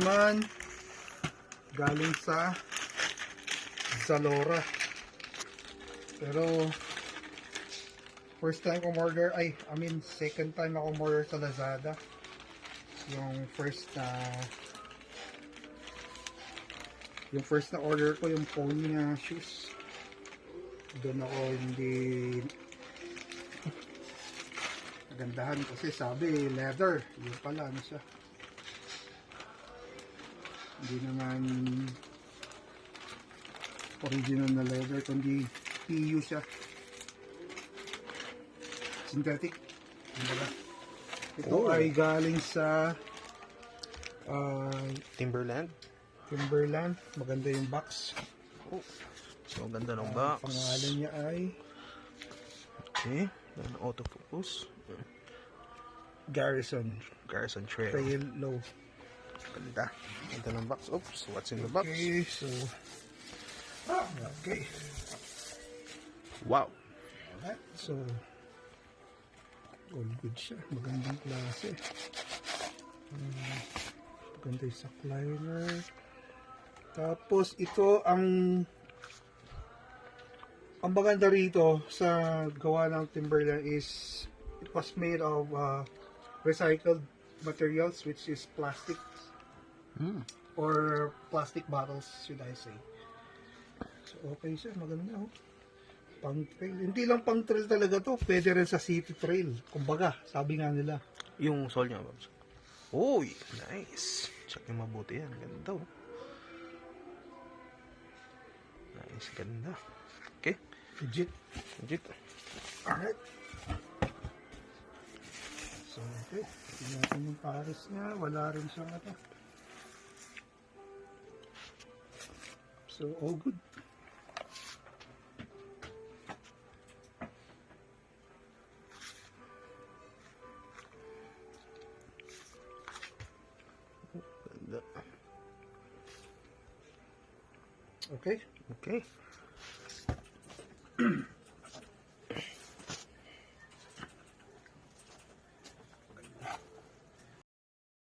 naman galing sa Zalora. Pero first time ko order, second time ako order sa Lazada. Yung first na order ko, yung pony na shoes. Doon ako hindi nagandahan kasi sabi leather. Yun pala, ano siya. Hindi naman original na leather, kundi PU siya. Synthetic. Ito ay galing sa Timberland. Maganda yung box. So, ganda ng box. Pangalan niya ay autofocus. Garrison Trail. Trail Low. Ganda. Ganda ng box. Oops, what's in the box? Okay. Wow. Alright, so all good siya. Magandang klase. Maganda yung sack liner. Tapos ito ang maganda rito sa gawa ng Timberland is it was made of recycled materials, which is plastic or plastic bottles, should I say. So okay siya, maganda oh. Pang trail. Hindi lang pang trail talaga to, pwede rin sa city trail. Kumbaga, sabi nga nila. Yung sole niya, Babs. Uy, nice. Check yung mabuti yan. Ganda oh. Nice, ganda. Okay. Legit. Alright. So, okay. Tingnan natin yung pares niya. Wala rin siyang ata. So, all good. Ganda. Okay. Okay.